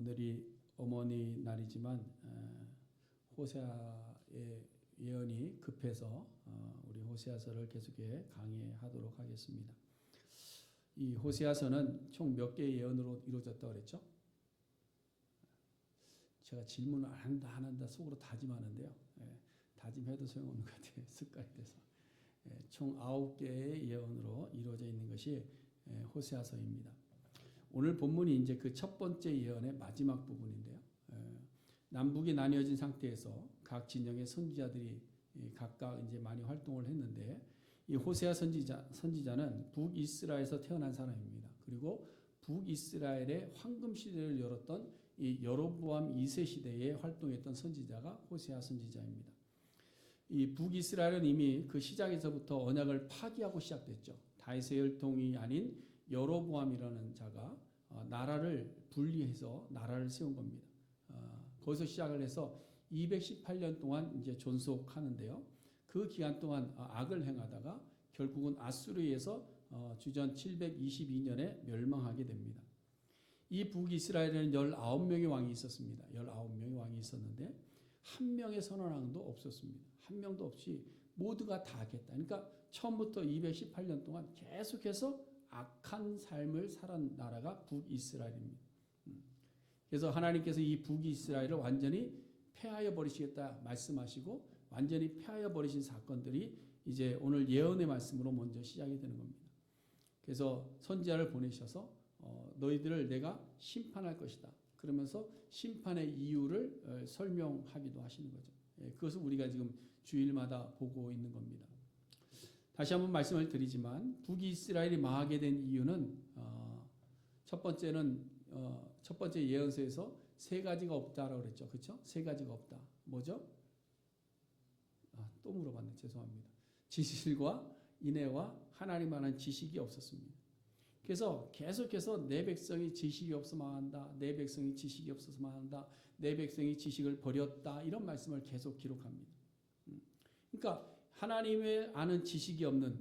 오늘이 어머니 날이지만 호세아의 예언이 급해서 우리 호세아서를 계속해 강의하도록 하겠습니다. 이 호세아서는 총 몇 개의 예언으로 이루어졌다고 그랬죠? 제가 질문을 안 한다 속으로 다짐하는데요. 다짐해도 소용없는 것 같아요. 습관이 돼서. 총 9개의 예언으로 이루어져 있는 것이 호세아서입니다. 오늘 본문이 이제 그 첫 번째 예언의 마지막 부분인데요. 남북이 나뉘어진 상태에서 각 진영의 선지자들이 각각 이제 많이 활동을 했는데 이 호세아 선지자는 북이스라엘에서 태어난 사람입니다. 그리고 북이스라엘의 황금 시대를 열었던 이 여로보암 2세 시대에 활동했던 선지자가 호세아 선지자입니다. 이 북이스라엘은 이미 그 시작에서부터 언약을 파기하고 시작됐죠. 다윗의 혈통이 아닌 여로보암이라는 자가 나라를 분리해서 나라를 세운 겁니다. 거기서 시작을 해서 218년 동안 이제 존속하는데요. 그 기간 동안 악을 행하다가 결국은 아수르에서 주전 722년에 멸망하게 됩니다. 이 북이스라엘에는 19명의 왕이 있었습니다. 19명의 왕이 있었는데 한 명의 선한 왕도 없었습니다. 한 명도 없이 모두가 다 하겠다. 그러니까 처음부터 218년 동안 계속해서 악한 삶을 살은 나라가 북이스라엘입니다. 그래서 하나님께서 이 북이스라엘을 완전히 폐하여 버리시겠다 말씀하시고 완전히 폐하여 버리신 사건들이 이제 오늘 예언의 말씀으로 먼저 시작이 되는 겁니다. 그래서 선지자를 보내셔서 너희들을 내가 심판할 것이다. 그러면서 심판의 이유를 설명하기도 하시는 거죠. 그것을 우리가 지금 주일마다 보고 있는 겁니다. 다시 한번 말씀을 드리지만 북이스라엘이 망하게 된 이유는 첫 번째 예언서에서 세 가지가 없다라고 그랬죠. 그렇죠? 세 가지가 없다. 뭐죠? 또 물어봤네. 죄송합니다. 지식과 인애와 하나님 아는 지식이 없었습니다. 그래서 계속해서 내 백성이 지식이 없어 망한다. 내 백성이 지식이 없어서 망한다. 내 백성이 지식을 버렸다. 이런 말씀을 계속 기록합니다. 그러니까 하나님의 아는 지식이 없는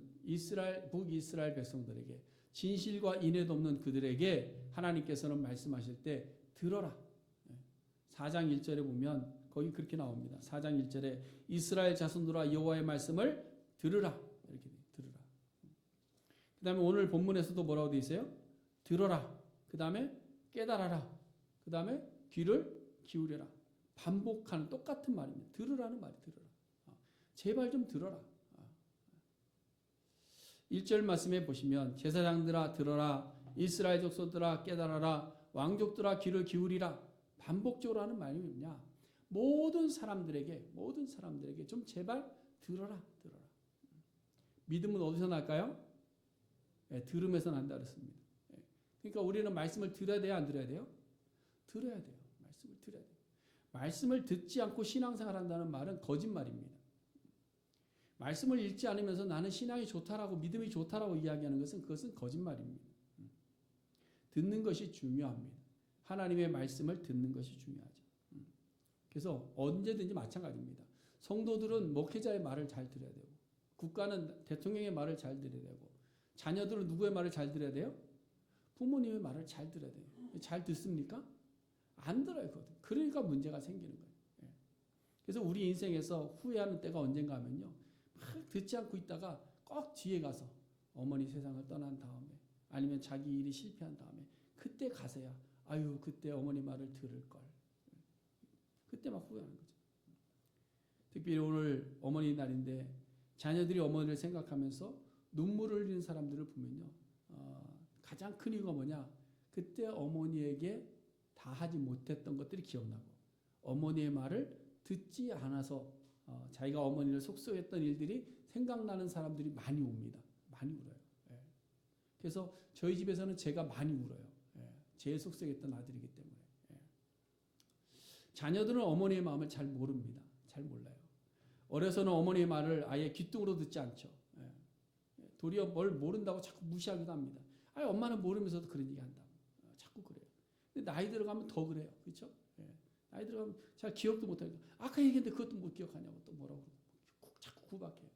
북이스라엘 백성들에게 진실과 인애도 없는 그들에게 하나님께서는 말씀하실 때 들어라. 4장 1절에 보면 거기 그렇게 나옵니다. 4장 1절에 이스라엘 자손들아 여호와의 말씀을 들으라. 이렇게 들으라. 그 다음에 오늘 본문에서도 뭐라고 되어 있어요? 들어라. 그 다음에 깨달아라. 그 다음에 귀를 기울여라. 반복하는 똑같은 말입니다. 들으라는 말이 들으라. 제발 좀 들어라. 1절 말씀에 보시면 제사장들아 들어라. 이스라엘 족속들아 깨달아라. 왕족들아 귀를 기울이라. 반복적으로 하는 말이 뭐냐? 모든 사람들에게 좀 제발 들어라. 믿음은 어디서 날까요? 들음에서 난다 그랬습니다. 그러니까 우리는 말씀을 들어야 돼요? 안 들어야 돼요? 들어야 돼요. 말씀을 들어야 돼요. 말씀을 듣지 않고 신앙생활 한다는 말은 거짓말입니다. 말씀을 읽지 않으면서 나는 신앙이 좋다라고 믿음이 좋다라고 이야기하는 그것은 거짓말입니다. 듣는 것이 중요합니다. 하나님의 말씀을 듣는 것이 중요하죠. 그래서 언제든지 마찬가지입니다. 성도들은 목회자의 말을 잘 들어야 되고 국가는 대통령의 말을 잘 들어야 되고 자녀들은 누구의 말을 잘 들어야 돼요? 부모님의 말을 잘 들어야 돼요. 잘 듣습니까? 안 들어요. 그러니까 문제가 생기는 거예요. 그래서 우리 인생에서 후회하는 때가 언젠가 하면요. 막 듣지 않고 있다가 꼭 뒤에 가서 어머니 세상을 떠난 다음에 아니면 자기 일이 실패한 다음에 그때 가서야 아유 그때 어머니 말을 들을 걸. 그때 막 후회하는 거죠. 특별히 오늘 어머니 날인데 자녀들이 어머니를 생각하면서 눈물을 흘리는 사람들을 보면요. 가장 큰 이유가 뭐냐. 그때 어머니에게 다 하지 못했던 것들이 기억나고 어머니의 말을 듣지 않아서 자기가 어머니를 속썩였던 일들이 생각나는 사람들이 많이 옵니다. 많이 울어요. 그래서 저희 집에서는 제가 많이 울어요. 제일 속썩였던 아들이기 때문에. 자녀들은 어머니의 마음을 잘 모릅니다. 잘 몰라요. 어려서는 어머니의 말을 아예 귀뚱으로 듣지 않죠. 도리어 뭘 모른다고 자꾸 무시하기도 합니다. 엄마는 모르면서도 그런 얘기 한다. 자꾸 그래요. 근데 나이 들어가면 더 그래요. 그렇죠? 나이 들어가면 잘 기억도 못하니까 아까 얘기했는데 그것도 못 기억하냐고 또 뭐라고 자꾸 구박해요.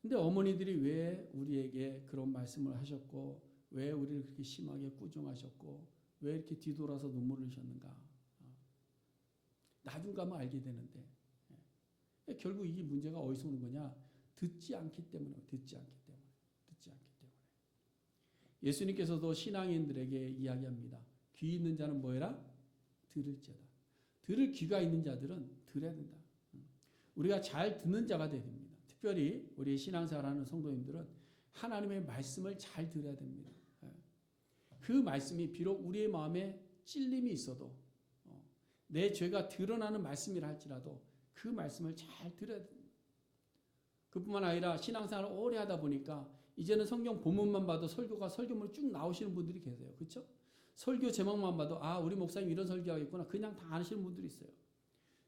근데 어머니들이 왜 우리에게 그런 말씀을 하셨고 왜 우리를 그렇게 심하게 꾸중하셨고 왜 이렇게 뒤돌아서 눈물을 흘리셨는가. 나중 가면 알게 되는데 결국 이 문제가 어디서 오는 거냐? 듣지 않기 때문에. 예수님께서도 신앙인들에게 이야기합니다. 귀 있는 자는 뭐해라? 들을지어다. 들을 귀가 있는 자들은 들어야 된다. 우리가 잘 듣는 자가 되어야 됩니다. 특별히 우리 신앙생활하는 성도님들은 하나님의 말씀을 잘 들어야 됩니다. 그 말씀이 비록 우리의 마음에 찔림이 있어도 내 죄가 드러나는 말씀이라 할지라도 그 말씀을 잘 들어야 됩니다. 그뿐만 아니라 신앙생활을 오래 하다 보니까 이제는 성경 본문만 봐도 설교문이 쭉 나오시는 분들이 계세요. 그렇죠? 설교 제목만 봐도 우리 목사님 이런 설교하겠구나. 그냥 다 아시는 분들이 있어요.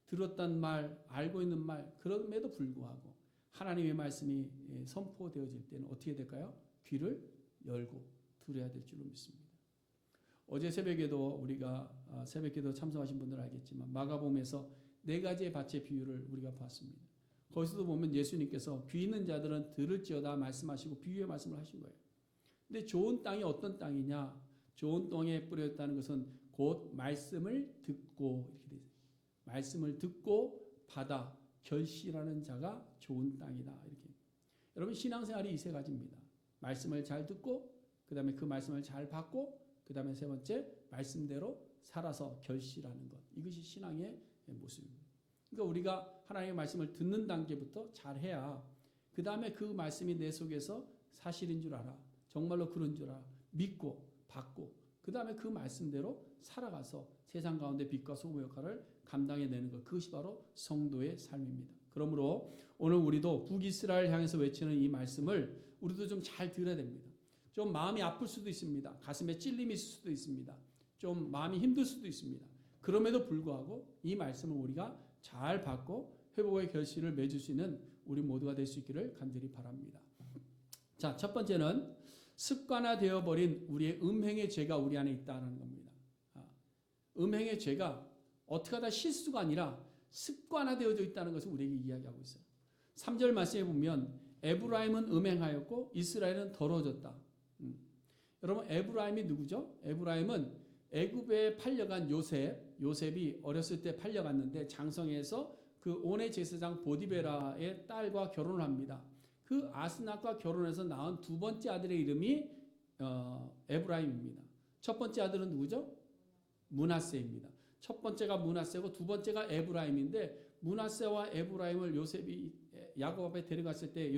들었단 말, 알고 있는 말, 그럼에도 불구하고 하나님의 말씀이 선포되어질 때는 어떻게 될까요? 귀를 열고 들어야 될 줄로 믿습니다. 어제 새벽에도 우리가 새벽기도 참석하신 분들은 알겠지만 마가복음에서 4가지의 밭의 비유를 우리가 봤습니다. 거기서도 보면 예수님께서 귀 있는 자들은 들을지어다 말씀하시고 비유의 말씀을 하신 거예요. 근데 좋은 땅이 어떤 땅이냐? 좋은 땅에 뿌렸다는 것은 곧 말씀을 듣고 이렇게 되죠. 말씀을 듣고 받아 결실하는 자가 좋은 땅이다. 이렇게. 여러분 신앙생활이 이 3가지입니다. 말씀을 잘 듣고 그다음에 그 말씀을 잘 받고 그다음에 3번째 말씀대로 살아서 결실하는 것. 이것이 신앙의 모습입니다. 그러니까 우리가 하나님의 말씀을 듣는 단계부터 잘해야 그 다음에 그 말씀이 내 속에서 사실인 줄 알아. 정말로 그런 줄 알아. 믿고 받고 그 다음에 그 말씀대로 살아가서 세상 가운데 빛과 소금의 역할을 감당해내는 것. 그것이 바로 성도의 삶입니다. 그러므로 오늘 우리도 북이스라엘 향해서 외치는 이 말씀을 우리도 좀 잘 들어야 됩니다. 좀 마음이 아플 수도 있습니다. 가슴에 찔림이 있을 수도 있습니다. 좀 마음이 힘들 수도 있습니다. 그럼에도 불구하고 이 말씀을 우리가 잘 받고 회복의 결실을 맺을 수 있는 우리 모두가 될 수 있기를 간절히 바랍니다. 자, 첫 번째는 습관화되어 버린 우리의 음행의 죄가 우리 안에 있다는 겁니다. 음행의 죄가 어떻게 하다 실수가 아니라 습관화되어져 있다는 것을 우리에게 이야기하고 있어요. 3절 말씀에 보면 에브라임은 음행하였고 이스라엘은 더러워졌다. 여러분 에브라임이 누구죠? 에브라임은 애굽에 팔려간 요셉이 어렸을 때 팔려갔는데 장성에서 그 온의 제사장 보디베라의 딸과 결혼을 합니다. 그 아스낙과 결혼해서 낳은 2번째 아들의 이름이 에브라임입니다. 첫 번째 아들은 누구죠? 므낫세입니다. 첫 번째가 므낫세고 2번째가 에브라임인데 므낫세와 에브라임을 요셉이 야곱 앞에 데려갔을 때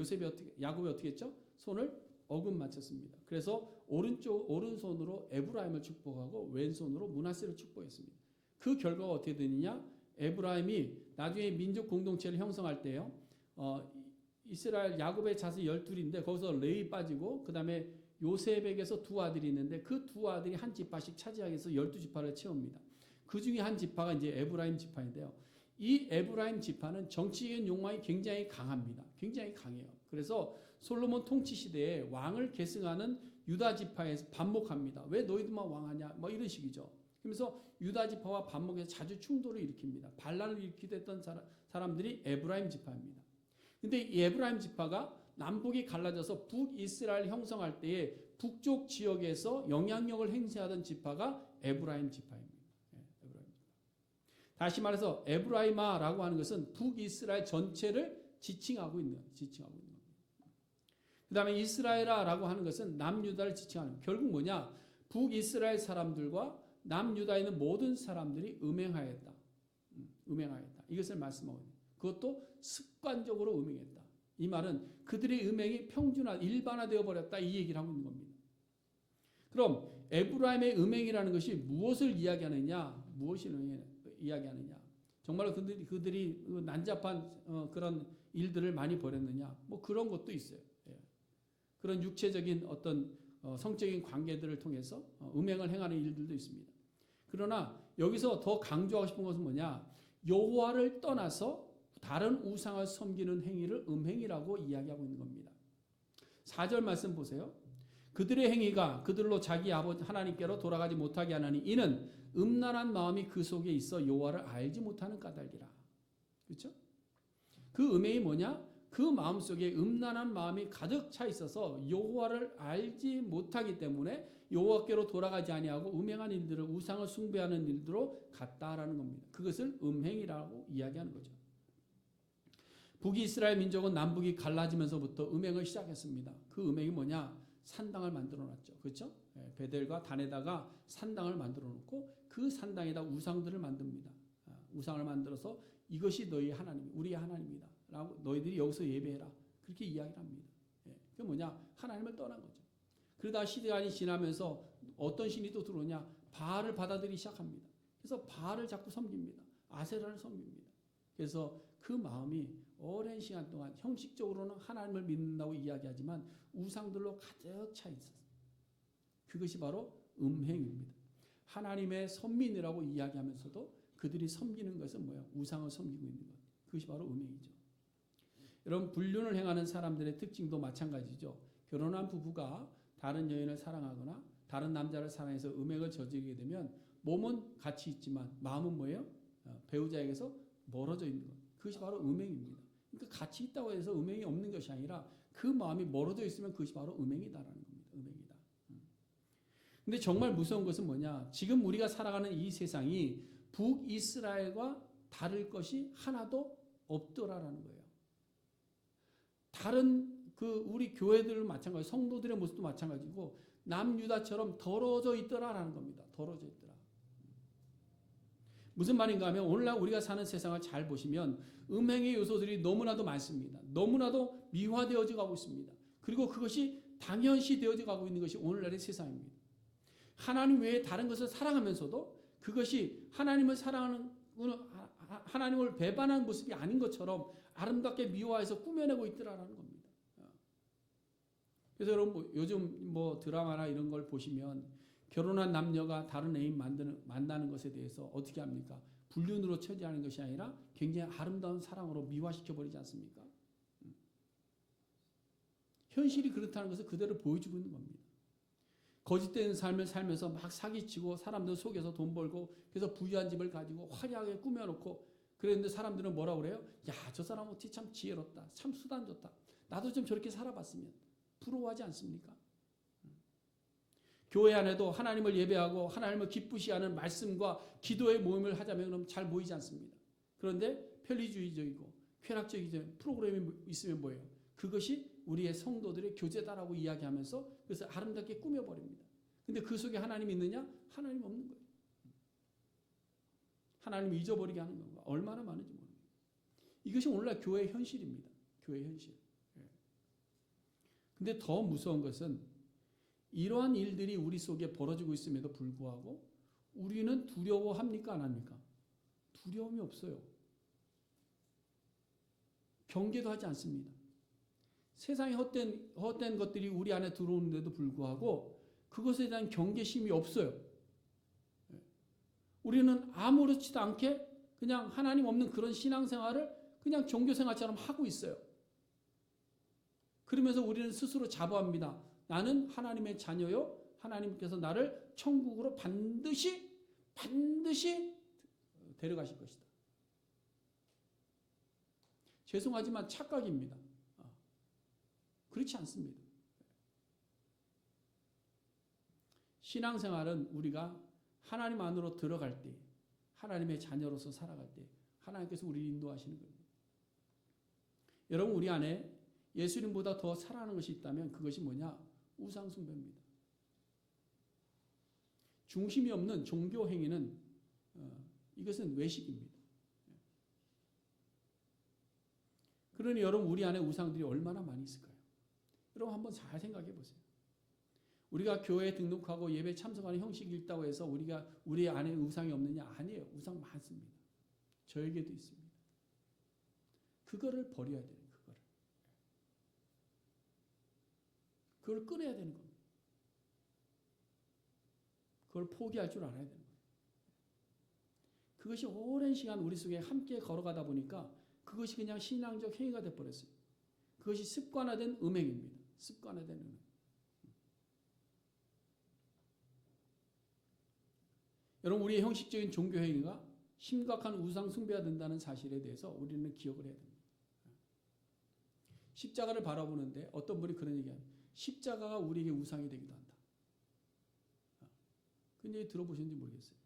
야곱이 어떻게 했죠? 손을 어금 맞췄습니다. 그래서 오른손으로 에브라임을 축복하고 왼손으로 므낫세를 축복했습니다. 그 결과가 어떻게 되느냐? 에브라임이 나중에 민족 공동체를 형성할 때요. 이스라엘 야곱의 자손 12인데 거기서 레위 빠지고 그 다음에 요셉에게서 2 아들이 있는데 그 2 아들이 한 지파씩 차지하기 위해서 12지파를 채웁니다. 그 중에 한 지파가 이제 에브라임 지파인데요. 이 에브라임 지파는 정치적인 욕망이 굉장히 강합니다. 굉장히 강해요. 그래서 솔로몬 통치 시대에 왕을 계승하는 유다 지파에서 반목합니다. 왜 너희들만 왕하냐? 뭐 이런 식이죠. 그러면서 유다 지파와 반목해서 자주 충돌을 일으킵니다. 반란을 일으키게 됐던 사람들이 에브라임 지파입니다. 근데 이 에브라임 지파가 남북이 갈라져서 북이스라엘 형성할 때에 북쪽 지역에서 영향력을 행사하던 지파가 에브라임 지파입니다. 에브라임 지파. 다시 말해서 에브라임아라고 하는 것은 북이스라엘 전체를 지칭하고 있는 겁니다. 그 다음에 이스라엘아라고 하는 것은 남유다를 지칭하는, 결국 뭐냐? 북이스라엘 사람들과 남유다에 있는 모든 사람들이 음행하였다. 이것을 말씀하고 있는. 그것도 습관적으로 음행했다. 이 말은 그들의 음행이 일반화되어 버렸다. 이 얘기를 하고 있는 겁니다. 그럼 에브라임의 음행이라는 것이 무엇을 이야기하느냐? 정말로 그들이 난잡한 그런 일들을 많이 벌였느냐? 뭐 그런 것도 있어요. 그런 육체적인 어떤 성적인 관계들을 통해서 음행을 행하는 일들도 있습니다. 그러나 여기서 더 강조하고 싶은 것은 뭐냐? 여호와를 떠나서 다른 우상을 섬기는 행위를 음행이라고 이야기하고 있는 겁니다. 4절 말씀 보세요. 그들의 행위가 그들로 자기 아버지 하나님께로 돌아가지 못하게 하나니 이는 음란한 마음이 그 속에 있어 여호와를 알지 못하는 까닭이라. 그렇죠? 그 음행이 뭐냐? 그 마음속에 음란한 마음이 가득 차 있어서 여호와를 알지 못하기 때문에 여호와께로 돌아가지 아니하고 음행한 일들을 우상을 숭배하는 일들로 갔다라는 겁니다. 그것을 음행이라고 이야기하는 거죠. 북이스라엘 민족은 남북이 갈라지면서부터 음행을 시작했습니다. 그 음행이 뭐냐? 산당을 만들어 놨죠. 그렇죠? 베델과 단에다가 산당을 만들어 놓고 그 산당에다 우상들을 만듭니다. 우상을 만들어서 이것이 너희 하나님, 우리의 하나님이다 라고 너희들이 여기서 예배해라. 그렇게 이야기를 합니다. 그게 뭐냐? 하나님을 떠난 거죠. 그러다 시간이 지나면서 어떤 신이 또 들어오냐? 바알을 받아들이기 시작합니다. 그래서 바알을 자꾸 섬깁니다. 아세라를 섬깁니다. 그래서 그 마음이 오랜 시간 동안 형식적으로는 하나님을 믿는다고 이야기하지만 우상들로 가득 차 있었어요. 그것이 바로 음행입니다. 하나님의 선민이라고 이야기하면서도 그들이 섬기는 것은 뭐예요? 우상을 섬기고 있는 것. 그것이 바로 음행이죠. 여러분, 불륜을 행하는 사람들의 특징도 마찬가지죠. 결혼한 부부가 다른 여인을 사랑하거나 다른 남자를 사랑해서 음행을 저지르게 되면 몸은 같이 있지만 마음은 뭐예요? 배우자에게서 멀어져 있는 것. 그것이 바로 음행입니다. 그러니까 같이 있다고 해서 음행이 없는 것이 아니라 그 마음이 멀어져 있으면 그것이 바로 음행이다라는 겁니다. 음행이다. 근데 정말 무서운 것은 뭐냐? 지금 우리가 살아가는 이 세상이 북이스라엘과 다를 것이 하나도 없더라라는 거예요. 다른 우리 교회들 마찬가지, 성도들의 모습도 마찬가지고 남유다처럼 더러워져 있더라라는 겁니다. 더러워져 있더라. 무슨 말인가 하면 오늘날 우리가 사는 세상을 잘 보시면 음행의 요소들이 너무나도 많습니다. 너무나도 미화되어져 가고 있습니다. 그리고 그것이 당연시 되어져 가고 있는 것이 오늘날의 세상입니다. 하나님 외에 다른 것을 사랑하면서도 그것이 하나님을 사랑하는, 하나님을 배반하는 모습이 아닌 것처럼 아름답게 미화해서 꾸며내고 있더라라는 겁니다. 그래서 여러분 요즘 드라마나 이런 걸 보시면 결혼한 남녀가 다른 애인 만나는 것에 대해서 어떻게 합니까? 불륜으로 처리하는 것이 아니라 굉장히 아름다운 사랑으로 미화시켜 버리지 않습니까? 현실이 그렇다는 것을 그대로 보여주고 있는 겁니다. 거짓된 삶을 살면서 막 사기치고 사람들 속여서 돈 벌고 그래서 부유한 집을 가지고 화려하게 꾸며놓고 그랬는데 사람들은 뭐라고 그래요? 야, 저 사람 어떻게 참 지혜롭다. 참 수단 좋다. 나도 좀 저렇게 살아봤으면. 부러워하지 않습니까? 교회 안에도 하나님을 예배하고 하나님을 기쁘시하는 말씀과 기도의 모임을 하자면 그럼 잘 보이지 않습니다. 그런데 편리주의적이고 쾌락적인 프로그램이 있으면 뭐예요? 그것이 우리의 성도들의 교제다라고 이야기하면서 그래서 아름답게 꾸며버립니다. 근데 그 속에 하나님이 있느냐? 하나님 없는 거예요. 하나님을 잊어버리게 하는 건가? 얼마나 많은지 모릅니다. 이것이 오늘날 교회의 현실입니다. 교회의 현실. 근데 더 무서운 것은 이러한 일들이 우리 속에 벌어지고 있음에도 불구하고 우리는 두려워합니까? 안 합니까? 두려움이 없어요. 경계도 하지 않습니다. 세상에 헛된 것들이 우리 안에 들어오는데도 불구하고 그것에 대한 경계심이 없어요. 우리는 아무렇지도 않게 그냥 하나님 없는 그런 신앙생활을 그냥 종교생활처럼 하고 있어요. 그러면서 우리는 스스로 자부합니다. 나는 하나님의 자녀요. 하나님께서 나를 천국으로 반드시 데려가실 것이다. 죄송하지만 착각입니다. 그렇지 않습니다. 신앙생활은 우리가 하나님 안으로 들어갈 때, 하나님의 자녀로서 살아갈 때 하나님께서 우리를 인도하시는 거예요. 여러분, 우리 안에 예수님보다 더 사랑하는 것이 있다면 그것이 뭐냐? 우상숭배입니다. 중심이 없는 종교 행위는 이것은 외식입니다. 그러니 여러분, 우리 안에 우상들이 얼마나 많이 있을까요? 여러분 한번 잘 생각해 보세요. 우리가 교회에 등록하고 예배 참석하는 형식이 있다고 해서 우리 안에 우상이 없느냐? 아니에요. 우상 많습니다. 저에게도 있습니다. 그거를 버려야 돼요. 그걸 끊어야 되는 겁니다. 그걸 포기할 줄 알아야 되는 거예요. 그것이 오랜 시간 우리 속에 함께 걸어가다 보니까 그것이 그냥 신앙적 행위가 되어버렸어요. 그것이 습관화된 음행입니다. 습관화된 음행. 여러분, 우리의 형식적인 종교 행위가 심각한 우상 숭배가 된다는 사실에 대해서 우리는 기억을 해야 됩니다. 십자가를 바라보는데 어떤 분이 그런 얘기합니다. 십자가가 우리에게 우상이 되기도 한다. 그 얘기 들어보셨는지 모르겠어요.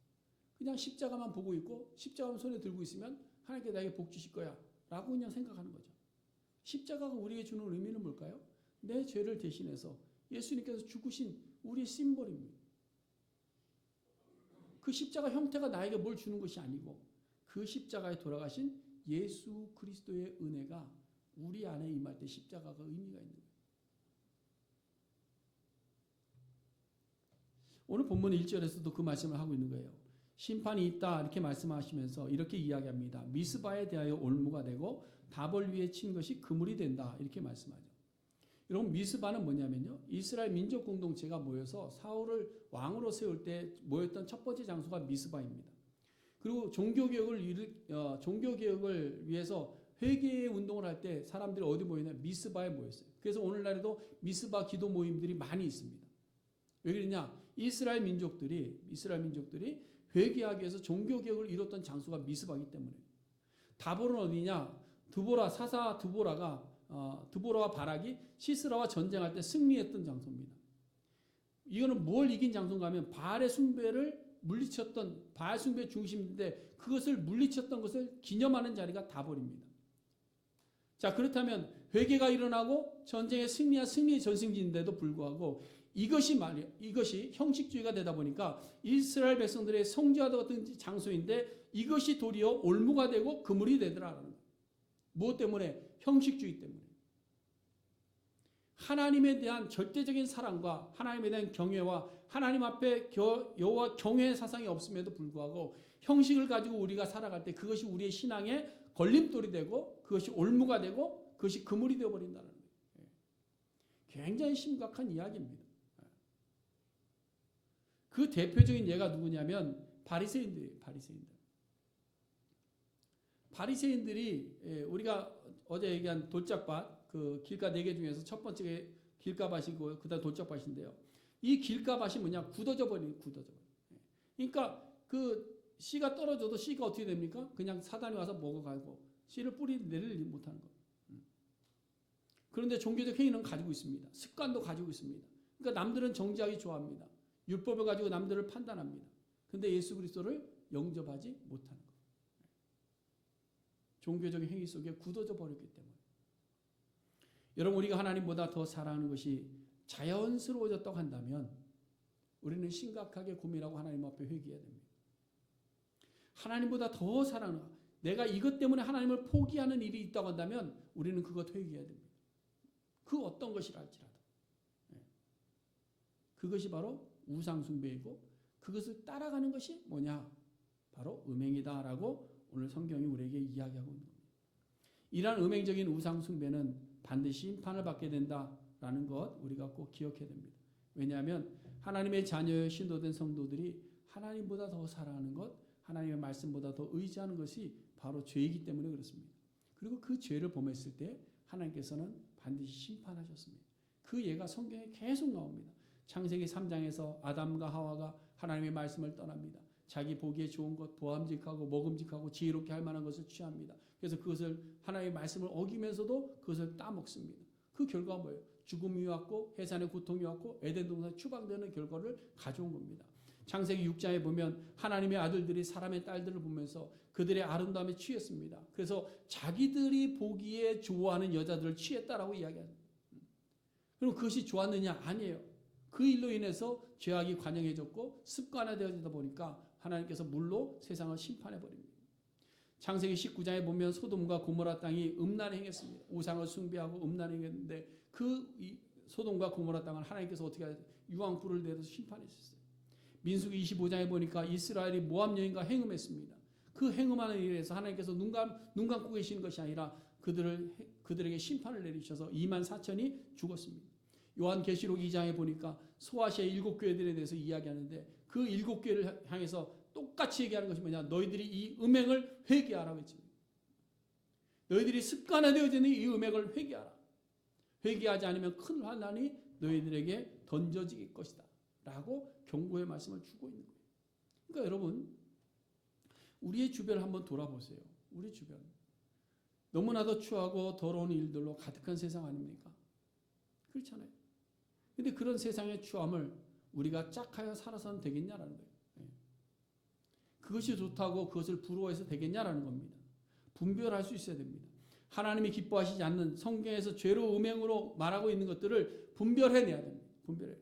그냥 십자가만 보고 있고 십자가만 손에 들고 있으면 하나님께 나에게 복 주실 거야 라고 그냥 생각하는 거죠. 십자가가 우리에게 주는 의미는 뭘까요? 내 죄를 대신해서 예수님께서 죽으신 우리의 심볼입니다. 그 십자가 형태가 나에게 뭘 주는 것이 아니고 그 십자가에 돌아가신 예수 그리스도의 은혜가 우리 안에 임할 때 십자가가 의미가 있는 거예요. 오늘 본문 1절에서도 그 말씀을 하고 있는 거예요. 심판이 있다 이렇게 말씀하시면서 이렇게 이야기합니다. 미스바에 대하여 올무가 되고 다볼 위에 친 것이 그물이 된다 이렇게 말씀하죠. 여러분 미스바는 뭐냐면요. 이스라엘 민족 공동체가 모여서 사울을 왕으로 세울 때 모였던 첫 번째 장소가 미스바입니다. 그리고 종교개혁을 위해서 회개의 운동을 할 때 사람들이 어디 모이냐? 미스바에 모였어요. 그래서 오늘날에도 미스바 기도 모임들이 많이 있습니다. 왜 그러냐? 이스라엘 민족들이 회개하기 위해서 종교개혁을 이뤘던 장소가 미스바이기 때문에. 다볼은 어디냐? 드보라와 바락이 시스라와 전쟁할 때 승리했던 장소입니다. 이거는 뭘 이긴 장소인가 하면 바알의 숭배를 물리쳤던 바알 숭배 중심인데 그것을 물리쳤던 것을 기념하는 자리가 다볼입니다. 자, 그렇다면 회개가 일어나고 전쟁에 승리한 승리의 전승지인데도 불구하고 이것이 형식주의가 되다 보니까 이스라엘 백성들의 성지와도 같은 장소인데 이것이 도리어 올무가 되고 그물이 되더라라는 거예요. 무엇 때문에? 형식주의 때문에. 하나님에 대한 절대적인 사랑과 하나님에 대한 경외와 하나님 앞에 여호와 경외의 사상이 없음에도 불구하고 형식을 가지고 우리가 살아갈 때 그것이 우리의 신앙의 걸림돌이 되고 그것이 올무가 되고 그것이 그물이 되어버린다는 거예요. 굉장히 심각한 이야기입니다. 그 대표적인 예가 누구냐면 바리새인들이에요. 바리새인들이 우리가 어제 얘기한 돌짝밭 그 길가 4개 중에서 첫 번째 길가밭이고 그다음 돌짝밭인데요. 이 길가밭이 뭐냐? 굳어져 버려요. 그러니까 그 씨가 떨어져도 씨가 어떻게 됩니까? 그냥 사단이 와서 먹어가고 씨를 뿌리 내리지 못하는 거예요. 그런데 종교적 행위는 가지고 있습니다. 습관도 가지고 있습니다. 그러니까 남들은 정죄하기 좋아합니다. 율법을 가지고 남들을 판단합니다. 그런데 예수 그리스도를 영접하지 못하는 거예요. 종교적인 행위 속에 굳어져 버렸기 때문에. 여러분 우리가 하나님보다 더 사랑하는 것이 자연스러워졌다고 한다면 우리는 심각하게 고민하고 하나님 앞에 회개해야 됩니다. 하나님보다 더 사랑하는 내가 이것 때문에 하나님을 포기하는 일이 있다고 한다면 우리는 그것 회개해야 됩니다. 그 어떤 것이라 할지라도. 그것이 바로 우상숭배이고 그것을 따라가는 것이 뭐냐? 바로 음행이다라고 오늘 성경이 우리에게 이야기하고 있는 겁니다. 이러한 음행적인 우상숭배는 반드시 심판을 받게 된다라는 것 우리가 꼭 기억해야 됩니다. 왜냐하면 하나님의 자녀의 신도된 성도들이 하나님보다 더 사랑하는 것, 하나님의 말씀보다 더 의지하는 것이 바로 죄이기 때문에 그렇습니다. 그리고 그 죄를 범했을 때 하나님께서는 반드시 심판하셨습니다. 그 예가 성경에 계속 나옵니다. 창세기 3장에서 아담과 하와가 하나님의 말씀을 떠납니다. 자기 보기에 좋은 것, 보암직하고 먹음직하고 지혜롭게 할 만한 것을 취합니다. 그래서 그것을 하나님의 말씀을 어기면서도 그것을 따먹습니다. 그 결과가 뭐예요? 죽음이 왔고 해산의 고통이 왔고 에덴 동산에 추방되는 결과를 가져온 겁니다. 창세기 6장에 보면 하나님의 아들들이 사람의 딸들을 보면서 그들의 아름다움에 취했습니다. 그래서 자기들이 보기에 좋아하는 여자들을 취했다라고 이야기합니다. 그럼 그것이 좋았느냐? 아니에요. 그 일로 인해서 죄악이 관영해졌고 습관화되어지다 보니까 하나님께서 물로 세상을 심판해버립니다. 창세기 19장에 보면 소돔과 고모라 땅이 음란을 행했습니다. 우상을 숭배하고 음란을 행했는데 그 소돔과 고모라 땅을 하나님께서 어떻게 하셨어요? 유황불을 내려서 심판했었어요. 민수기 25장에 보니까 이스라엘이 모압 여인과 행음했습니다. 그 행음하는 일에 대해서 하나님께서 눈 감고 계시는 것이 아니라 그들에게 심판을 내리셔서 24,000이 죽었습니다. 요한계시록 2장에 보니까 소아시아 7교회들에 대해서 이야기하는데 그 7교회를 향해서 똑같이 얘기하는 것이 뭐냐? 너희들이 이 음행을 회개하라고 했습니다. 너희들이 습관화되어지는 이 음행을 회개하라. 회개하지 않으면 큰 환난이 너희들에게 던져질 것이다. 라고 경고의 말씀을 주고 있는 거예요. 그러니까 여러분 우리의 주변을 한번 돌아보세요. 우리 주변. 너무나도 추하고 더러운 일들로 가득한 세상 아닙니까? 그렇잖아요. 근데 그런 세상의 추함을 우리가 짝하여 살아서는 되겠냐라는 거예요. 그것이 좋다고 그것을 부러워해서 되겠냐라는 겁니다. 분별할 수 있어야 됩니다. 하나님이 기뻐하시지 않는 성경에서 죄로 음행으로 말하고 있는 것들을 분별해내야 됩니다. 분별해.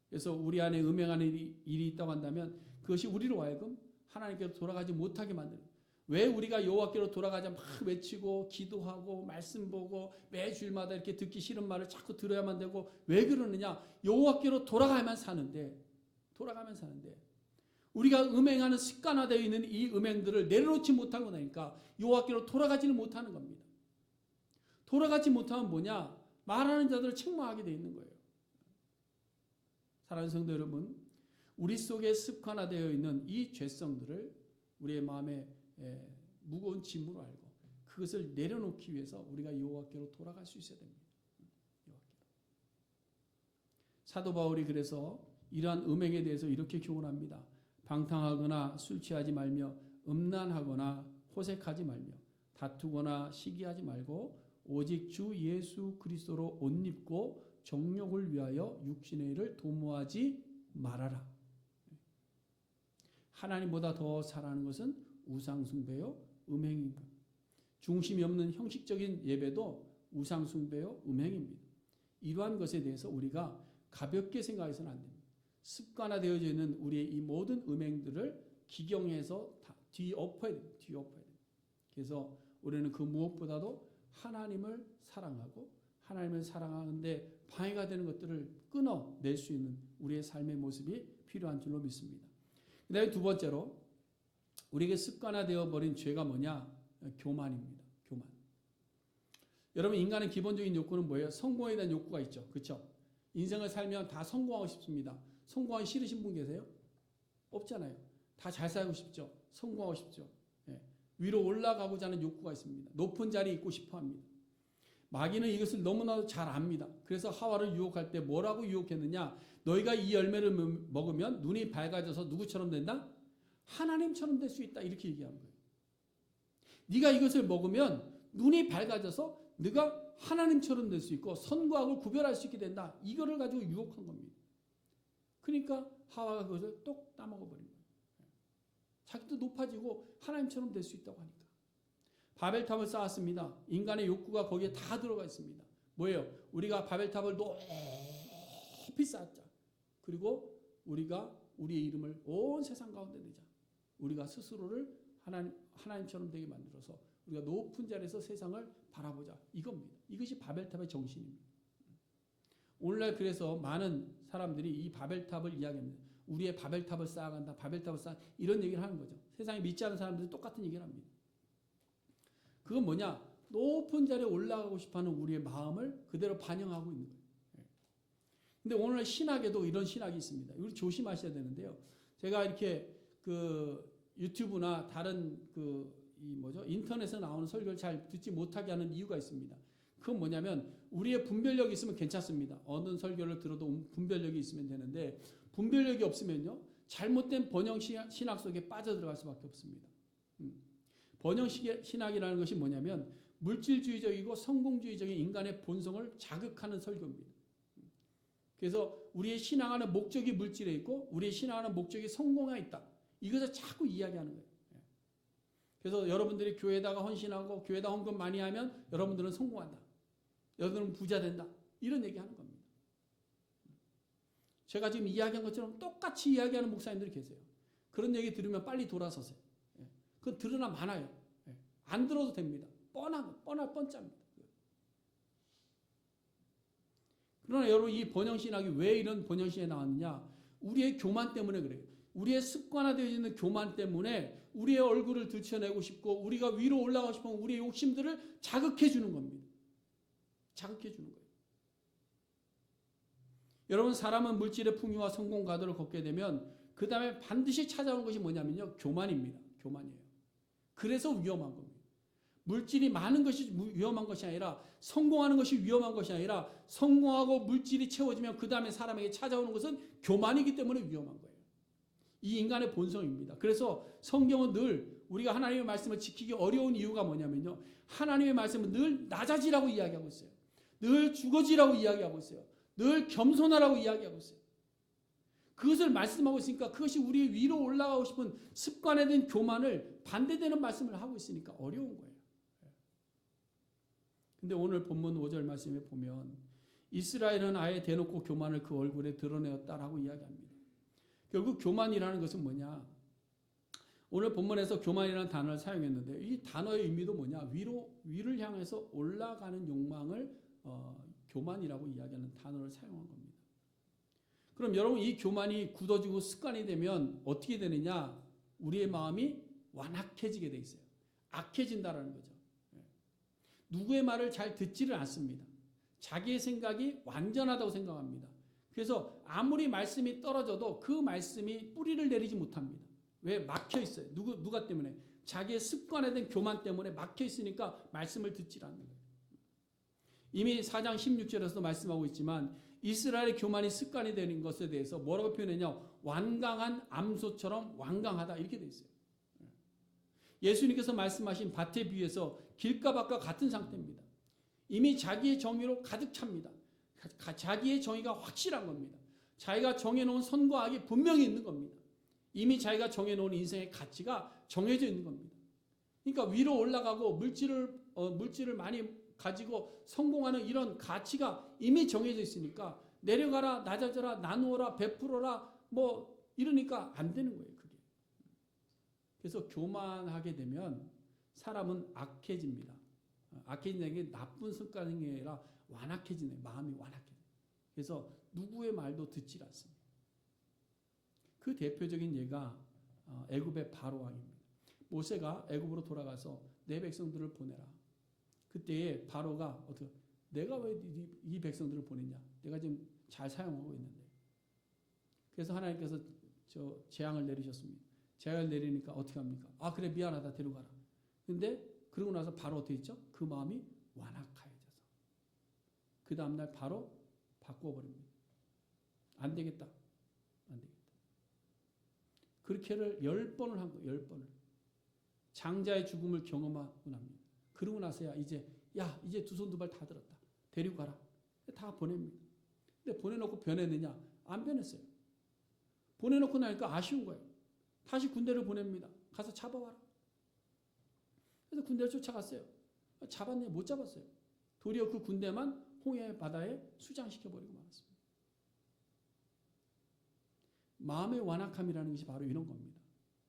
그래서 우리 안에 음행하는 일이 있다고 한다면 그것이 우리로 하여금 하나님께로 돌아가지 못하게 만드는 거예요. 왜 우리가 여호와께로 돌아가자 막 외치고 기도하고 말씀 보고 매 주일마다 이렇게 듣기 싫은 말을 자꾸 들어야만 되고 왜 그러느냐? 여호와께로 돌아가면 사는데 우리가 음행하는 습관화되어 있는 이 음행들을 내려놓지 못하고 나니까 여호와께로 돌아가지는 못하는 겁니다. 돌아가지 못하면 뭐냐? 말하는 자들을 책망하게 되어 있는 거예요. 사랑하는 성도 여러분, 우리 속에 습관화되어 있는 이 죄성들을 우리의 마음에 무거운 짐으로 알고 그것을 내려놓기 위해서 우리가 여호와께로 돌아갈 수 있어야 됩니다. 사도 바울이 그래서 이러한 음행에 대해서 이렇게 교훈합니다. 방탕하거나 술 취하지 말며 음란하거나 호색하지 말며 다투거나 시기하지 말고 오직 주 예수 그리스도로 옷 입고 정욕을 위하여 육신의 일을 도모하지 말아라. 하나님보다 더 사랑하는 것은 우상숭배요 음행입니다. 중심이 없는 형식적인 예배도 우상숭배요 음행입니다. 이러한 것에 대해서 우리가 가볍게 생각해서는 안 됩니다. 습관화되어져 있는 우리의 이 모든 음행들을 기경해서 다 뒤엎어야 됩니다. 그래서 우리는 그 무엇보다도 하나님을 사랑하고 하나님을 사랑하는데 방해가 되는 것들을 끊어낼 수 있는 우리의 삶의 모습이 필요한 줄로 믿습니다. 그 다음에 두 번째로 우리에게 습관화되어 버린 죄가 뭐냐? 교만입니다. 교만. 여러분 인간의 기본적인 욕구는 뭐예요? 성공에 대한 욕구가 있죠. 그렇죠? 인생을 살면 다 성공하고 싶습니다. 성공하기 싫으신 분 계세요? 없잖아요. 다 잘 살고 싶죠. 성공하고 싶죠. 위로 올라가고자 하는 욕구가 있습니다. 높은 자리에 있고 싶어 합니다. 마귀는 이것을 너무나도 잘 압니다. 그래서 하와를 유혹할 때 뭐라고 유혹했느냐? 너희가 이 열매를 먹으면 눈이 밝아져서 누구처럼 된다? 하나님처럼 될 수 있다. 이렇게 얘기하는 거예요. 네가 이것을 먹으면 눈이 밝아져서 네가 하나님처럼 될 수 있고 선과 악을 구별할 수 있게 된다. 이거를 가지고 유혹한 겁니다. 그러니까 하와가 그것을 똑 따먹어버린 거예요. 자기도 높아지고 하나님처럼 될 수 있다고 하니까. 바벨탑을 쌓았습니다. 인간의 욕구가 거기에 다 들어가 있습니다. 뭐예요? 우리가 바벨탑을 높이 쌓자. 그리고 우리가 우리의 이름을 온 세상 가운데 내자. 우리가 스스로를 하나님처럼 되게 만들어서 우리가 높은 자리에서 세상을 바라보자. 이겁니다. 이것이 바벨탑의 정신입니다. 오늘날 그래서 많은 사람들이 이 바벨탑을 이야기합니다. 우리의 바벨탑을 쌓아간다. 바벨탑을 쌓아 이런 얘기를 하는 거죠. 세상에 믿지 않는 사람들이 똑같은 얘기를 합니다. 그건 뭐냐? 높은 자리에 올라가고 싶어하는 우리의 마음을 그대로 반영하고 있는 거예요. 근데 오늘 신학에도 이런 신학이 있습니다. 우리 조심하셔야 되는데요. 제가 이렇게 그 유튜브나 다른 인터넷에 나오는 설교를 잘 듣지 못하게 하는 이유가 있습니다. 그건 뭐냐면 우리의 분별력이 있으면 괜찮습니다. 어느 설교를 들어도 분별력이 있으면 되는데 분별력이 없으면요. 잘못된 번영 신학 속에 빠져들어갈 수밖에 없습니다. 번영 신학이라는 것이 뭐냐면 물질주의적이고 성공주의적인 인간의 본성을 자극하는 설교입니다. 그래서 우리의 신앙하는 목적이 물질에 있고 우리의 신앙하는 목적이 성공에 있다. 이것을 자꾸 이야기하는 거예요. 그래서 여러분들이 교회에다가 헌신하고 교회에다 헌금 많이 하면 여러분들은 성공한다. 여러분들은 부자 된다. 이런 얘기하는 겁니다. 제가 지금 이야기한 것처럼 똑같이 이야기하는 목사님들이 계세요. 그런 얘기 들으면 빨리 돌아서세요. 그건 들으나 많아요. 안 들어도 됩니다. 뻔할 뻔짜입니다. 그러나 여러분 이 번영신학이 왜 이런 번영신에 나왔느냐? 우리의 교만 때문에 그래요. 우리의 습관화되어 있는 교만 때문에 우리의 얼굴을 들춰내고 싶고 우리가 위로 올라가고 싶은 우리의 욕심들을 자극해 주는 겁니다. 자극해 주는 거예요. 여러분 사람은 물질의 풍요와 성공 가도를 걷게 되면 그 다음에 반드시 찾아오는 것이 뭐냐면요. 교만입니다. 교만이에요. 그래서 위험한 겁니다. 물질이 많은 것이 위험한 것이 아니라 성공하는 것이 위험한 것이 아니라 성공하고 물질이 채워지면 그 다음에 사람에게 찾아오는 것은 교만이기 때문에 위험한 거예요. 이 인간의 본성입니다. 그래서 성경은 늘 우리가 하나님의 말씀을 지키기 어려운 이유가 뭐냐면요. 하나님의 말씀은 늘 낮아지라고 이야기하고 있어요. 늘 죽어지라고 이야기하고 있어요. 늘 겸손하라고 이야기하고 있어요. 그것을 말씀하고 있으니까 그것이 우리 위로 올라가고 싶은 습관에 된 교만을 반대되는 말씀을 하고 있으니까 어려운 거예요. 근데 오늘 본문 5절 말씀에 보면 이스라엘은 아예 대놓고 교만을 그 얼굴에 드러내었다라고 이야기합니다. 결국 교만이라는 것은 뭐냐? 오늘 본문에서 교만이라는 단어를 사용했는데 이 단어의 의미도 뭐냐? 위를 향해서 올라가는 욕망을 교만이라고 이야기하는 단어를 사용한 겁니다. 그럼 여러분 이 교만이 굳어지고 습관이 되면 어떻게 되느냐? 우리의 마음이 완악해지게 돼 있어요. 악해진다라는 거죠. 누구의 말을 잘 듣지를 않습니다. 자기의 생각이 완전하다고 생각합니다. 그래서 아무리 말씀이 떨어져도 그 말씀이 뿌리를 내리지 못합니다. 왜? 막혀 있어요. 누가 때문에? 자기의 습관에 대한 교만 때문에 막혀 있으니까 말씀을 듣지 않는 거예요. 이미 4장 16절에서도 말씀하고 있지만 이스라엘의 교만이 습관이 되는 것에 대해서 뭐라고 표현했냐? 완강한 암소처럼 완강하다 이렇게 돼 있어요. 예수님께서 말씀하신 밭에 비유해서 길가 밭과 같은 상태입니다. 이미 자기의 정의로 가득 찹니다. 자기의 정의가 확실한 겁니다. 자기가 정해놓은 선과 악이 분명히 있는 겁니다. 이미 자기가 정해놓은 인생의 가치가 정해져 있는 겁니다. 그러니까 위로 올라가고 물질을 많이 가지고 성공하는 이런 가치가 이미 정해져 있으니까 내려가라, 낮아져라, 나누어라, 베풀어라 이러니까 안 되는 거예요. 그게. 그래서 교만하게 되면 사람은 악해집니다. 악해지는 게 나쁜 습관이 아니라 완악해지네. 마음이 완악해져요. 그래서 누구의 말도 듣지 않습니다. 그 대표적인 예가 애굽의 바로 왕입니다. 모세가 애굽으로 돌아가서 내 백성들을 보내라. 그때에 바로가 내가 왜 이 백성들을 보냈냐? 내가 지금 잘 사용하고 있는데. 그래서 하나님께서 재앙을 내리셨습니다. 재앙을 내리니까 어떻게 합니까? 그래 미안하다 데려가라. 근데 그러고 나서 바로 어떻게 했죠? 그 마음이 완악하여져서 그 다음날 바로 바꿔버립니다. 안 되겠다. 안 되겠다. 그렇게를 10번을 한 거예요. 10번을. 장자의 죽음을 경험하고 납니다. 그러고 나서야 이제 두 손 두 발 다 들었다. 데리고 가라. 다 보냅니다. 근데 보내놓고 변했느냐? 안 변했어요. 보내놓고 나니까 아쉬운 거예요. 다시 군대를 보냅니다. 가서 잡아와라. 그래서 군대를 쫓아갔어요. 잡았네? 못 잡았어요. 도리어 그 군대만 홍해 바다에 수장시켜버리고 말았습니다. 마음의 완악함이라는 것이 바로 이런 겁니다.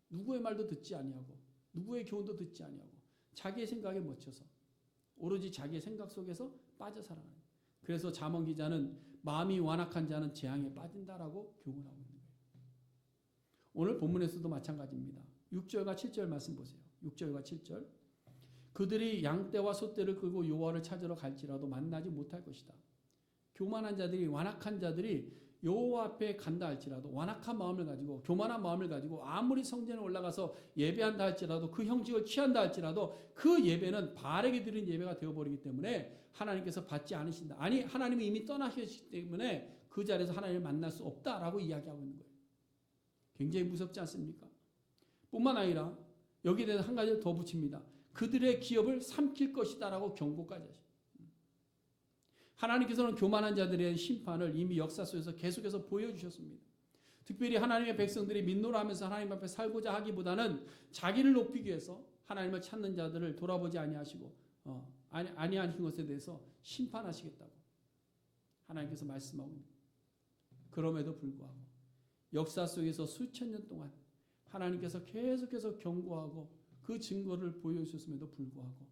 누구의 말도 듣지 아니하고 누구의 교훈도 듣지 아니하고 자기의 생각에 묻혀서 오로지 자기의 생각 속에서 빠져 살아가는 거예요. 그래서 잠언 기자는 마음이 완악한 자는 재앙에 빠진다라고 교훈하고 있는 거예요. 오늘 본문에서도 마찬가지입니다. 6절과 7절 말씀 보세요. 6절과 7절. 그들이 양떼와 소떼를 끌고 여호와를 찾으러 갈지라도 만나지 못할 것이다. 교만한 자들이 완악한 자들이 여호와 앞에 간다 할지라도 완악한 마음을 가지고 교만한 마음을 가지고 아무리 성전에 올라가서 예배한다 할지라도 그 형식을 취한다 할지라도 그 예배는 바알에게 드린 예배가 되어버리기 때문에 하나님께서 받지 않으신다. 아니 하나님이 이미 떠나셨기 때문에 그 자리에서 하나님을 만날 수 없다라고 이야기하고 있는 거예요. 굉장히 무섭지 않습니까? 뿐만 아니라 여기에 대해서 한 가지를 더 붙입니다. 그들의 기업을 삼킬 것이다라고 경고까지 하십니다. 하나님께서는 교만한 자들에 대한 심판을 이미 역사 속에서 계속해서 보여주셨습니다. 특별히 하나님의 백성들이 민노라하면서 하나님 앞에 살고자 하기보다는 자기를 높이기 위해서 하나님을 찾는 자들을 돌아보지 아니하시고 아니하신 것에 대해서 심판하시겠다고 하나님께서 말씀하고 있습니다. 그럼에도 불구하고 역사 속에서 수천 년 동안 하나님께서 계속해서 경고하고 그 증거를 보여주셨음에도 불구하고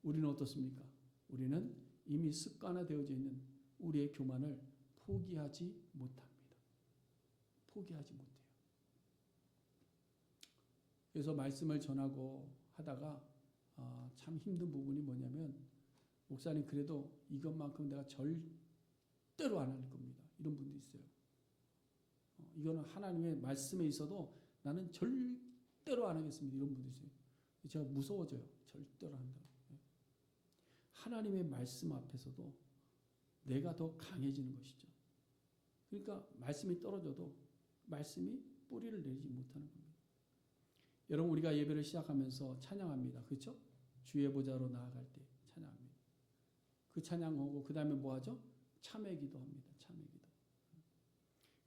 우리는 어떻습니까? 우리는 이미 습관화되어져 있는 우리의 교만을 포기하지 못합니다. 포기하지 못해요. 그래서 말씀을 전하고 하다가 참 힘든 부분이 뭐냐면 목사님 그래도 이것만큼 내가 절대로 안 할 겁니다. 이런 분도 있어요. 이거는 하나님의 말씀에 있어도 나는 절대로 안 하겠습니다. 이런 분도 있어요. 제가 무서워져요. 절대로 한다고. 하나님의 말씀 앞에서도 내가 더 강해지는 것이죠. 그러니까 말씀이 떨어져도 말씀이 뿌리를 내리지 못하는 겁니다. 여러분 우리가 예배를 시작하면서 찬양합니다. 그렇죠? 주의 보좌로 나아갈 때 찬양합니다. 그 찬양하고 그 다음에 뭐 하죠? 참회 기도합니다. 참회 기도.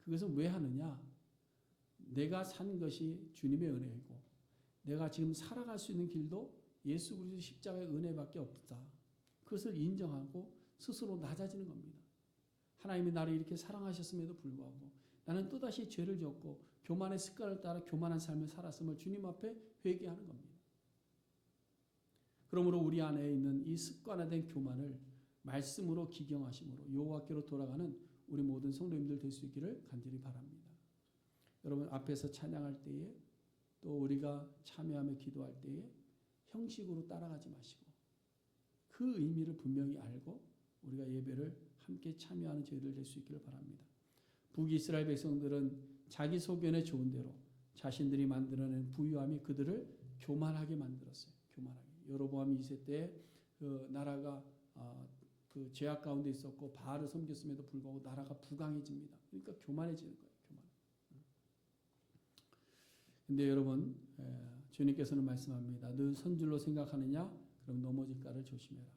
그것은 왜 하느냐? 내가 산 것이 주님의 은혜이고 내가 지금 살아갈 수 있는 길도 예수 그리스도 십자가의 은혜밖에 없다. 그것을 인정하고 스스로 낮아지는 겁니다. 하나님이 나를 이렇게 사랑하셨음에도 불구하고 나는 또다시 죄를 졌고 교만의 습관을 따라 교만한 삶을 살았음을 주님 앞에 회개하는 겁니다. 그러므로 우리 안에 있는 이 습관화된 교만을 말씀으로 기경하심으로 여호와께로 돌아가는 우리 모든 성도님들 될 수 있기를 간절히 바랍니다. 여러분 앞에서 찬양할 때에 또 우리가 참여하며 기도할 때에 형식으로 따라가지 마시고 그 의미를 분명히 알고 우리가 예배를 함께 참여하는 저희들 될 수 있기를 바랍니다. 북이스라엘 백성들은 자기 소견에 좋은 대로 자신들이 만들어낸 부유함이 그들을 교만하게 만들었어요. 교만하게. 여로보암 2세 때 그 나라가 그 죄악 가운데 있었고 바알을 섬겼음에도 불구하고 나라가 부강해집니다. 그러니까 교만해지는 거예요. 교만. 근데 여러분 주님께서는 말씀합니다. 늘 선줄로 생각하느냐? 그럼 넘어질까를 조심해라.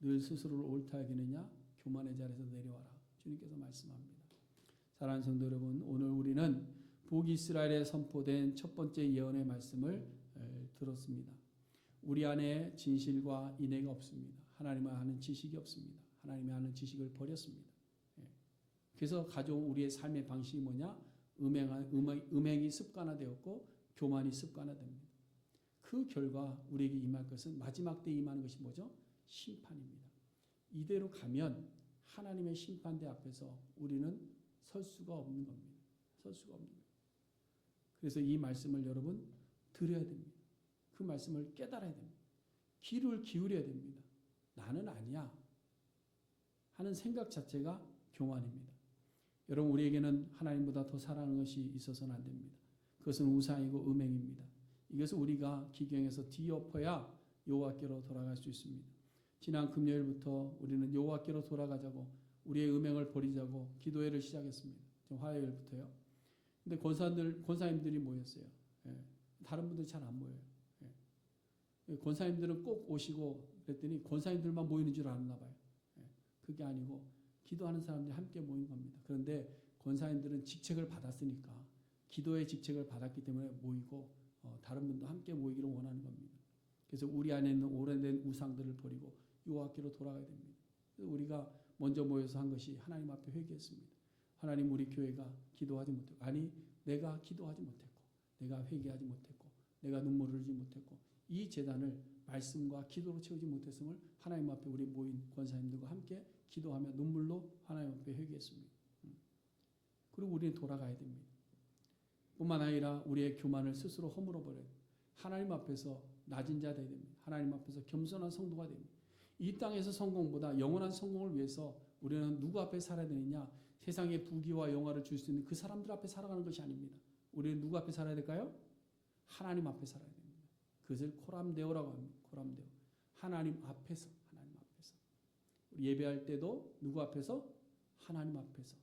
늘 스스로를 옳다 여기느냐? 교만의 자리에서 내려와라. 주님께서 말씀합니다. 사랑하는 성도 여러분, 오늘 우리는 북이스라엘에 선포된 첫 번째 예언의 말씀을 들었습니다. 우리 안에 진실과 인애가 없습니다. 하나님을 아는 지식이 없습니다. 하나님을 아는 지식을 버렸습니다. 그래서 가져온 우리의 삶의 방식이 뭐냐? 음행이 습관화되었고 교만이 습관화됩니다. 그 결과 우리에게 임할 것은 마지막 때 임하는 것이 뭐죠? 심판입니다. 이대로 가면 하나님의 심판대 앞에서 우리는 설 수가 없는 겁니다. 설 수가 없는 거예요. 그래서 이 말씀을 여러분 들어야 됩니다. 그 말씀을 깨달아야 됩니다. 귀를 기울여야 됩니다. 나는 아니야 하는 생각 자체가 교만입니다. 여러분 우리에게는 하나님보다 더 사랑하는 것이 있어서는 안 됩니다. 그것은 우상이고 음행입니다. 이것을 우리가 기경에서 뒤엎어야 여호와께로 돌아갈 수 있습니다. 지난 금요일부터 우리는 여호와께로 돌아가자고 우리의 음행을 버리자고 기도회를 시작했습니다. 지금 화요일부터요. 근데 권사님들이 모였어요. 다른 분들 잘 안 모여요. 권사님들은 꼭 오시고 그랬더니 권사님들만 모이는 줄 아나 봐요. 그게 아니고 기도하는 사람들이 함께 모인 겁니다. 그런데 권사님들은 직책을 받았으니까 기도의 직책을 받았기 때문에 모이고 다른 분도 함께 모이기를 원하는 겁니다. 그래서 우리 안에 있는 오래된 우상들을 버리고 여호와께로 돌아가야 됩니다. 그래서 우리가 먼저 모여서 한 것이 하나님 앞에 회개했습니다. 하나님 우리 교회가 기도하지 못했고 아니 내가 기도하지 못했고 내가 회개하지 못했고 내가 눈물을 흘리지 못했고 이 제단을 말씀과 기도로 채우지 못했음을 하나님 앞에 우리 모인 권사님들과 함께 기도하며 눈물로 하나님 앞에 회개했습니다. 그리고 우리는 돌아가야 됩니다. 뿐만 아니라 우리의 교만을 스스로 허물어버려요. 하나님 앞에서 낮은 자 되어야 됩니다. 하나님 앞에서 겸손한 성도가 됩니다. 이 땅에서 성공보다 영원한 성공을 위해서 우리는 누구 앞에 살아야 되느냐? 세상의 부귀와 영화를 줄 수 있는 그 사람들 앞에 살아가는 것이 아닙니다. 우리는 누구 앞에 살아야 될까요? 하나님 앞에 살아야 됩니다. 그것을 코람데오라고 합니다. 코람데오. 하나님 앞에서. 우리 예배할 때도 누구 앞에서? 하나님 앞에서.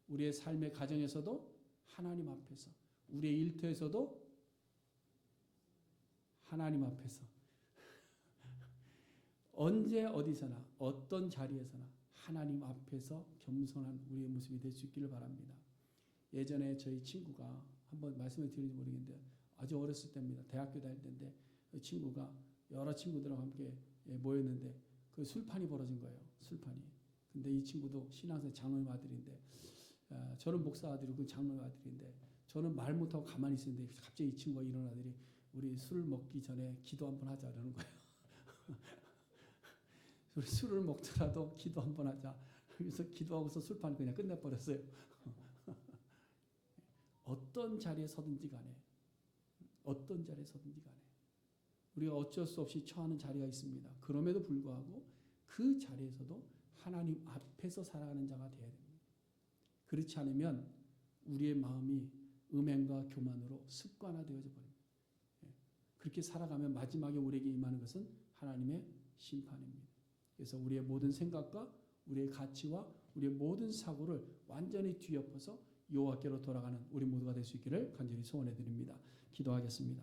우리의 삶의 가정에서도 하나님 앞에서. 우리의 일터에서도 하나님 앞에서. 언제 어디서나 어떤 자리에서나 하나님 앞에서 겸손한 우리의 모습이 될 수 있기를 바랍니다. 예전에 저희 친구가 한번 말씀을 드리는지 모르겠는데 아주 어렸을 때입니다. 대학교 다닐 때인데 그 친구가 여러 친구들과 함께 모였는데 그 술판이 벌어진 거예요. 술판이. 근데 이 친구도 신앙생 장로님 아들인데 저는 목사 아들이고 그 장로님 아들인데 저는 말 못하고 가만히 있었는데 갑자기 이 친구가 일어나더니 우리 술 먹기 전에 기도 한번 하자 그러는 거예요. 우리 술을 먹더라도 기도 한번 하자. 그래서 기도하고서 술판 그냥 끝내버렸어요. 어떤 자리에 서든지 간에 우리가 어쩔 수 없이 처하는 자리가 있습니다. 그럼에도 불구하고 그 자리에서도 하나님 앞에서 살아가는 자가 되어야 됩니다. 그렇지 않으면 우리의 마음이 음행과 교만으로 습관화되어져 버립니다. 그렇게 살아가면 마지막에 우리에게 임하는 것은 하나님의 심판입니다. 그래서 우리의 모든 생각과 우리의 가치와 우리의 모든 사고를 완전히 뒤엎어서 여호와께로 돌아가는 우리 모두가 될 수 있기를 간절히 소원해 드립니다. 기도하겠습니다.